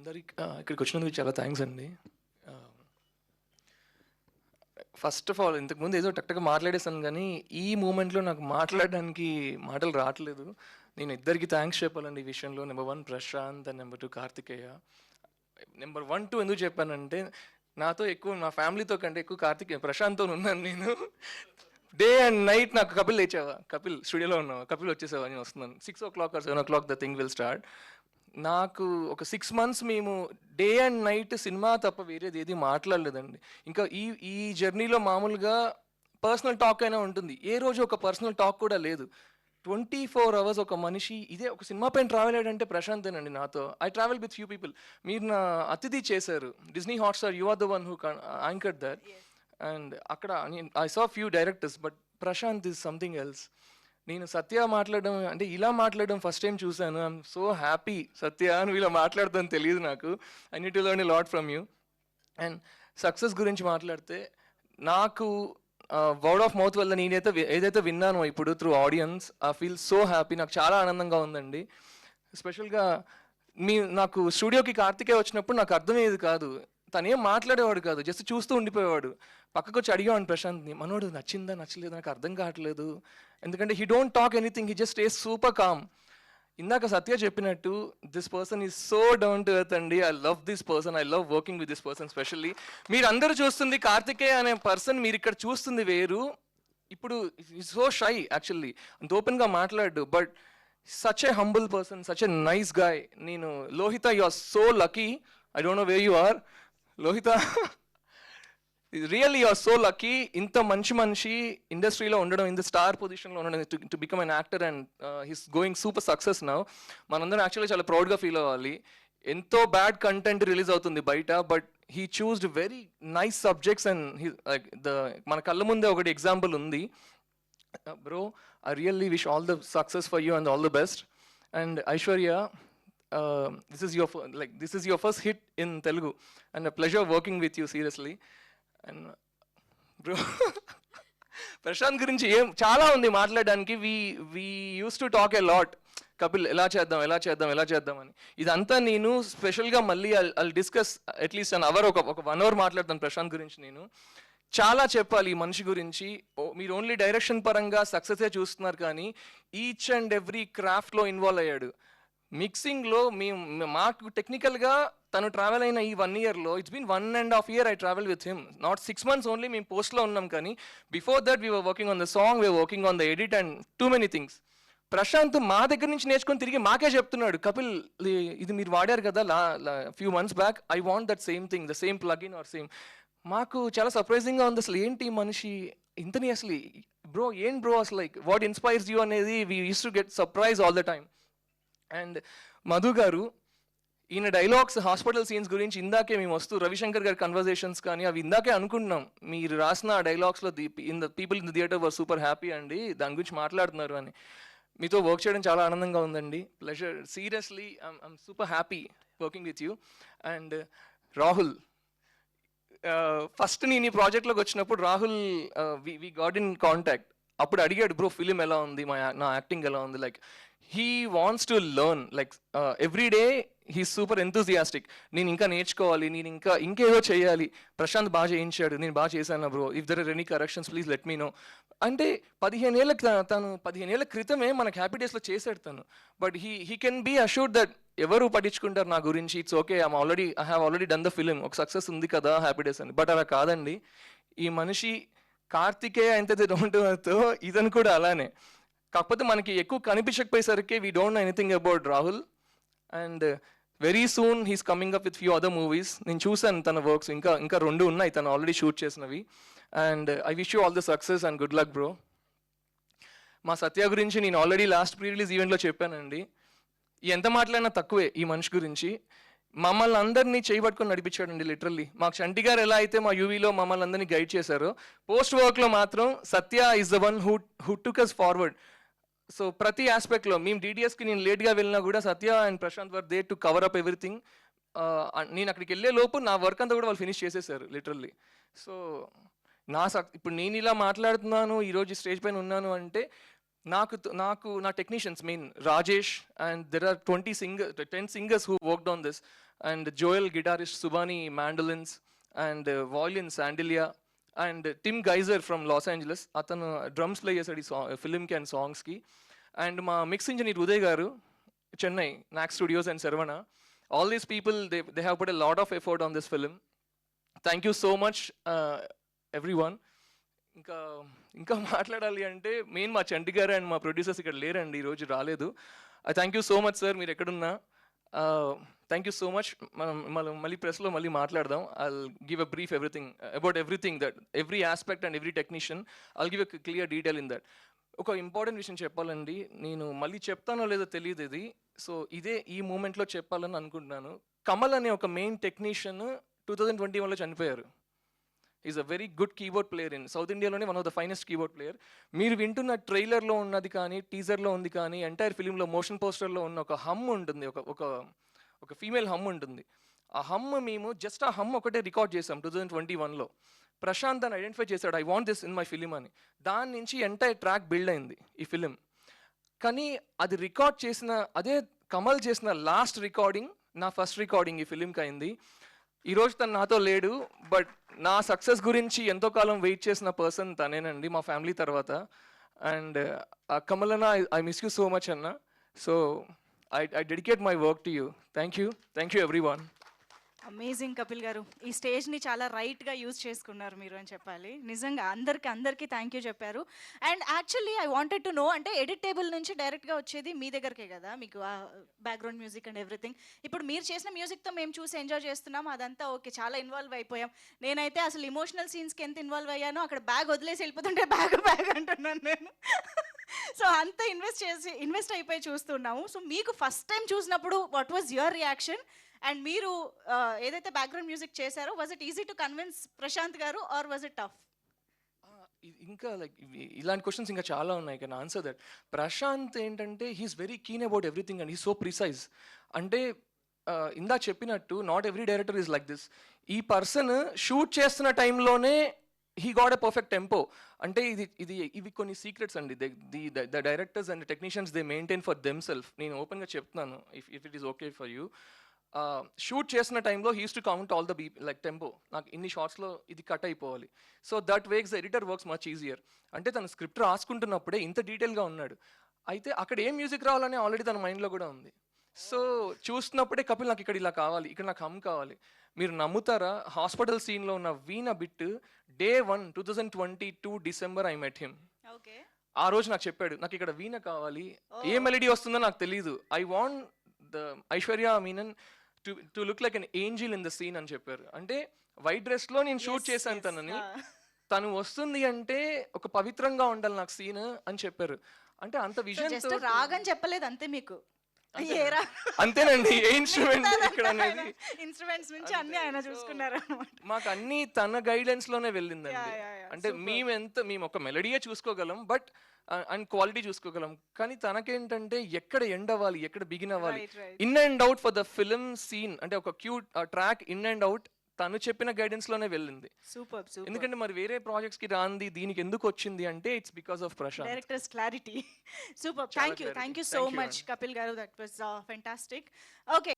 అందరికి ఇక్కడికి వచ్చినందుకు చాలా థ్యాంక్స్ అండి. ఫస్ట్ ఆఫ్ ఆల్ ఇంతకుముందు ఏదో టక్టగా మాట్లాడేసాను కానీ ఈ మూమెంట్లో నాకు మాట్లాడడానికి మాటలు రావట్లేదు. నేను ఇద్దరికి థ్యాంక్స్ చెప్పాలండి ఈ విషయంలో. Number 1 Prashanth and number 2 Karthikeya. Number 1, 2 ఎందుకు చెప్పానంటే నాతో ఎక్కువ, నా ఫ్యామిలీతో కంటే ఎక్కువ ప్రశాంత్తో ఉన్నాను నేను. డే అండ్ నైట్ నాకు కపిల్ లేచావా, కపిల్ స్టూడియోలో ఉన్నావా, కపిల్ వచ్చేసావా, నేను వస్తున్నాను 6 o'clock or 7 o'clock the thing will start. నాకు ఒక 6 months మేము డే అండ్ నైట్ సినిమా తప్ప వేరేది ఏది మాట్లాడలేదండి. ఇంకా ఈ ఈ జర్నీలో మామూలుగా పర్సనల్ టాక్ అయినా ఉంటుంది, ఏ రోజు ఒక పర్సనల్ టాక్ కూడా లేదు. 24 hours ఒక మనిషి ఇదే ఒక సినిమా పైన ట్రావెల్ అయ్యాడంటే ప్రశాంతేనండి నాతో. I travel with few people. మీరు నా అతిథి చేశారు Disney Hotstar, you are the one who anchored that. And అక్కడ I saw few directors, but Prashanth is something else. నేను సత్య మాట్లాడడం అంటే ఇలా మాట్లాడడం ఫస్ట్ టైం చూశాను. I'm so happy. సత్య నువ్వు ఇలా మాట్లాడతాను తెలియదు నాకు. I need to learn a lot from you. And success గురించి మాట్లాడితే నాకు వర్డ్ ఆఫ్ మౌత్ వల్ల ఏదైతే విన్నానో ఇప్పుడు through audience, I feel so happy. నాకు చాలా ఆనందంగా ఉందండి. ఎస్పెషల్గా నాకు స్టూడియోకి కార్తికేయ వచ్చినప్పుడు నాకు అర్థమయ్యేది కాదు. తను ఏం మాట్లాడేవాడు కాదు, జస్ట్ చూస్తూ ఉండిపోయేవాడు. పక్కకు వచ్చి అడిగాను ప్రశాంత్ని, మనోడు నచ్చిందా నచ్చలేదు నాకు అర్థం కావట్లేదు, ఎందుకంటే he don't talk anything, he just stays super calm. ఇందాక సత్య చెప్పినట్టు this person is so down to earth అండి. I love this person, I love working with this person. Specially మీరు అందరూ చూస్తుంది కార్తికేయ అనే పర్సన్, మీరు ఇక్కడ చూస్తుంది వేరు. ఇప్పుడు సో షై యాక్చువల్లీ, అంత ఓపెన్గా మాట్లాడు, but such a humble person, such a nice guy. నేను Lohitha, you are so lucky. I don't know where you are Lohitha. Really you are so lucky. ఇంత మంచి మనిషి ఇండస్ట్రీలో ఉండడం, ఇంత స్టార్ పొజిషన్లో ఉండడం, to become an actor, and he's going super success now. మనందరం యాక్చువల్లీ చాలా ప్రౌడ్గా ఫీల్ అవ్వాలి. ఎంతో బ్యాడ్ కంటెంట్ రిలీజ్ అవుతుంది బయట, but he చూస్డ్ very nice subjects. And మన కళ్ళ ముందే ఒకటి ఎగ్జాంపుల్ ఉంది. Bro, I really wish all the success for you and all the best. And Aishwarya, this is your first hit in Telugu, and a pleasure working with you, seriously. And bro, Prashanth గురించి చాలా ఉంది మాట్లాడడానికి. We use to talk a lot. Kapil ఎలా చేద్దాం అని. ఇదంతా నేను స్పెషల్గా మళ్ళీ I discuss at least an hour, ఒక 1 hour మాట్లాడతాను ప్రశాంత్ గురించి. నేను చాలా చెప్పాలి ఈ మనిషి గురించి. మీరు ఓన్లీ డైరెక్షన్ పరంగా సక్సెసే చూస్తున్నారు, కానీ ఈచ్ అండ్ ఎవ్రీ క్రాఫ్ట్లో ఇన్వాల్వ్ అయ్యాడు. మిక్సింగ్లో మాకు టెక్నికల్గా తను ట్రావెల్ అయిన ఈ 1 yearలో, it's been 1.5 years I travel with him. Not 6 months only మేము పోస్ట్లో ఉన్నాం, కానీ before that we were working on the song, we were working on the edit and too many things. Prashanth మా దగ్గర నుంచి నేర్చుకొని తిరిగి మాకే చెప్తున్నాడు, కపిల్ ఇది మీరు వాడారు కదా few months back, I want that same thing, the same plugin or same. మాకు చాలా సర్ప్రైజింగ్గా ఉంది. అసలు ఏంటి మనిషి ఇంతని, అసలు బ్రో అసలు లైక్ వాట్ ఇన్స్పైర్స్ యూ అనేది we use to get surprise all the time. And Madhu గారు, ఈయన డైలాగ్స్, హాస్పిటల్ సీన్స్ గురించి ఇందాకే మేము వస్తూ రవిశంకర్ గారి కన్వర్జేషన్స్ కానీ అవి ఇందాకే అనుకుంటున్నాం. మీరు రాసిన డైలాగ్స్లో people in the theatre were super happy అండి, దాని గురించి మాట్లాడుతున్నారు అని. మీతో వర్క్ చేయడం చాలా ఆనందంగా ఉందండి. Pleasure, seriously I'm super happy working with you. And Rahul, first నేను ఈ ప్రాజెక్ట్లోకి వచ్చినప్పుడు Rahul we got in contact. అప్పుడు అడిగాడు, బ్రో ఫిలిం ఎలా ఉంది, నా యాక్టింగ్ ఎలా ఉంది. Like he wants to learn, like every day he's super enthusiastic. నేను ఇంకా నేర్చుకోవాలి, నేను ఇంకేదో చేయాలి. ప్రశాంత్ బాగా చేయించాడు, నేను బాగా చేశాను bro, if there are any corrections please let me know. అంటే 15 ఏళ్ళ క్రితమే మనకు హ్యాపీ డేస్లో చేశాడు తను. But he can be assured that ఎవరు పట్టించుకుంటారు నా గురించి, it's okay, I have already done the film, ఒక సక్సెస్ ఉంది కదా హ్యాపీ డేస్ అని. బట్ అలా కాదండి. ఈ మనిషి కార్తికేయ ఎంతైతే డోంట్ తో, ఇతను కూడా అలానే. కాకపోతే మనకి ఎక్కువ కనిపించకపోయేసరికి we don't know anything about Rahul. And very soon he's coming up with few other movies. నేను చూశాను తన వర్క్స్, ఇంకా 2 ఉన్నాయి తను ఆల్రెడీ షూట్ చేసినవి. And I wish you all the success and good luck bro. మా సత్య గురించి నేను ఆల్రెడీ లాస్ట్ ప్రీ రిలీజ్ ఈవెంట్లో చెప్పానండి. ఎంత మాట్లాడినా తక్కువే ఈ మనిషి గురించి. మమ్మల్ని అందరినీ చేయబట్టుకొని నడిపించాడండి లిటరల్లీ. మాకు చంటి గారు ఎలా అయితే మా యూవీలో మమ్మల్ని అందరినీ గైడ్ చేశారో, పోస్ట్ వర్క్లో మాత్రం Satya is the one who took us forward. So ప్రతి ఆస్పెక్ట్లో మేము డీటీఎస్కి నేను లేట్గా వెళ్ళినా కూడా Satya and Prashanth were there to cover up everything. నేను అక్కడికి వెళ్ళే లోపు నా వర్క్ అంతా కూడా వాళ్ళు ఫినిష్ చేసేసారు లిటరల్లీ. సో ఇప్పుడు నేను ఇలా మాట్లాడుతున్నాను, ఈరోజు స్టేజ్ పైన ఉన్నాను అంటే నా technicians main Rajesh, and there are 10 singers who worked on this. And Joel guitarist Subani mandolins and violin Sandilya and Tim Geiser from Los Angeles, అతను డ్రమ్స్ ప్లే చేశాడు ఈ ఫిలింకి అండ్ సాంగ్స్కి. అండ్ మా mix engineer Uday garu, Chennai Knack studios and Sharvana. All these people they have put a lot of effort on this film. Thank you so much everyone. ఇంకా ఇంకా మాట్లాడాలి అంటే మెయిన్ మా చంటి గారు అండ్ మా ప్రొడ్యూసర్స్ ఇక్కడ లేరండి, ఈరోజు రాలేదు. Thank you so much sir, మీరు ఎక్కడున్నా. Thank you so much. మనం మళ్ళీ ప్రెస్లో మళ్ళీ మాట్లాడదాం. I'll give a brief about everything that every aspect and every technician. I'll give a clear detail in that. ఒక ఇంపార్టెంట్ విషయం చెప్పాలండి, నేను మళ్ళీ చెప్తానో లేదో తెలియదు ఇది, సో ఇదే ఈ మూమెంట్లో చెప్పాలని అనుకుంటున్నాను. కమల్ అనే ఒక మెయిన్ టెక్నీషియన్ 2021లో చనిపోయారు. Is a very good keyboard player in south ఇండియాలోనే one of the finest keyboard player. మీరు వింటున్న ట్రైలర్లో ఉన్నది కానీ, టీజర్లో ఉంది కానీ, ఎంటైర్ ఫిలింలో మోషన్ పోస్టర్లో ఉన్న ఒక హమ్ ఉంటుంది, ఒక ఫీమేల్ హమ్ ఉంటుంది. ఆ హమ్ మేము జస్ట్ ఆ హమ్ ఒకటే రికార్డ్ చేసాం 2021లో. ప్రశాంత్ అని ఐడెంటిఫై చేశాడు, I want this in my film అని. దాని నుంచి ఎంటైర్ ట్రాక్ బిల్డ్ అయింది ఈ ఫిలిం. కానీ అది రికార్డ్ చేసిన అదే కమల్ చేసిన లాస్ట్ రికార్డింగ్ నా ఫస్ట్ రికార్డింగ్ ఈ ఫిలింకి అయింది. ఈరోజు తను నాతో లేడు, బట్ నా సక్సెస్ గురించి ఎంతో కాలం వెయిట్ చేసిన పర్సన్ తనేనండి మా ఫ్యామిలీ తర్వాత. అండ్ కమల్ అన్న, I miss you so much అన్న. So I dedicate my work to you. Thank you everyone. Amazing Kapil garu, ఈ స్టేజ్ని చాలా రైట్గా యూజ్ చేసుకున్నారు మీరు అని చెప్పాలి. నిజంగా అందరికీ థ్యాంక్ యూ చెప్పారు. And actually I wanted to know, అంటే ఎడిట్ టేబుల్ నుంచి డైరెక్ట్గా వచ్చేది మీ దగ్గరకే కదా, మీకు బ్యాక్గ్రౌండ్ మ్యూజిక్ అండ్ ఎవ్రీథింగ్. ఇప్పుడు మీరు చేసిన మ్యూజిక్తో మేము చూసి ఎంజాయ్ చేస్తున్నాం, అదంతా ఓకే, చాలా ఇన్వాల్వ్ అయిపోయాం. నేనైతే అసలు ఇమోషనల్ సీన్స్కి ఎంత ఇన్వాల్వ్ అయ్యానో, అక్కడ బ్యాగ్ వదిలేసి వెళ్ళిపోతుంటే బ్యాగ్ అంటున్నాను నేను. సో అంత ఇన్వెస్ట్ అయిపోయి చూస్తున్నాము. సో మీకు ఫస్ట్ టైం చూసినప్పుడు what was your reaction? And మీరు ఏదైతే బ్యాక్గ్రౌండ్ మ్యూజిక్ చేశారో, was it easy to convince Prashanth garu or was it tough? ఇంకా లైక్ ఇలాంటి క్వశ్చన్స్ ఇంకా చాలా ఉన్నాయి, కెన్ ఆన్సర్ దట్. ప్రశాంత్ ఏంటంటే he's very keen about everything and he so precise. అంటే ఇందా చెప్పినట్టు not every director is like this. ఈ పర్సన్ షూట్ చేస్తున్న టైంలోనే he got a perfect tempo. అంటే ఇవి కొన్ని సీక్రెట్స్ అండి, the directors and technicians they maintain for them self. నేను ఓపెన్గా చెప్తున్నాను, if it is okay for you. Shoot చేసిన టైంలో he use to count all the like tempo, నాకు ఇన్ని షార్ట్స్లో ఇది కట్ అయిపోవాలి. So that wakes the editor works much easier. అంటే తన స్క్రిప్ట్ రాసుకుంటున్నప్పుడే ఇంత డీటెయిల్గా ఉన్నాడు, అయితే అక్కడ ఏం మ్యూజిక్ రావాలని ఆల్రెడీ తన మైండ్లో కూడా ఉంది. సో చూస్తున్నప్పుడే కపిల్ నాకు ఇక్కడ ఇలా కావాలి, ఇక్కడ నాకు హమ్ కావాలి. మీరు నమ్ముతారా, హాస్పిటల్ సీన్లో ఉన్న veena bit Day 1 2022 December I met him. ఆ రోజు నాకు చెప్పాడు, నాకు ఇక్కడ వీణ కావాలి, ఏ మెలడీ వస్తుందో నాకు తెలీదు, I want the Aishwarya Menon to look like an angel in the scene అని చెప్పారు. అంటే వైట్ డ్రెస్లో నేను షూట్ చేశాను తనని, తను వస్తుంది అంటే ఒక పవిత్రంగా ఉండాలి నాకు సీన్ అని చెప్పారు. అంటే అంత విజన్ రాగని చెప్పలేదు అంతే మీకు. అంతేనండి, ఏ ఇన్స్ట్రుమెంట్ ఇక్కడ అనేది ఇన్స్ట్రుమెంట్స్ నుంచి అన్ని ఆయన చూసుకున్నారు అన్నమాట. మాకు అన్ని తన గైడెన్స్ లోనే వెళ్ళిందండి. అంటే మేము ఒక మెలడీయే చూసుకోగలం, బట్ అండ్ క్వాలిటీ చూసుకోగలం, కానీ తనకేంటంటే ఎక్కడ ఎండ్ అవ్వాలి, ఎక్కడ బిగిన్ అవ్వాలి, in and out for the film scene. అంటే ఒక cute track in and out తను చెప్పిన గైడెన్స్ లోనే వెళ్ళింది. సూపర్. ఎందుకంటే మరి వేరే ప్రాజెక్ట్స్ కి రాంది దీనికి ఎందుకు వచ్చింది అంటే it's because of Prashanth. Director's clarity. Super. Thank you so much Kapil garu, that was fantastic. Okay.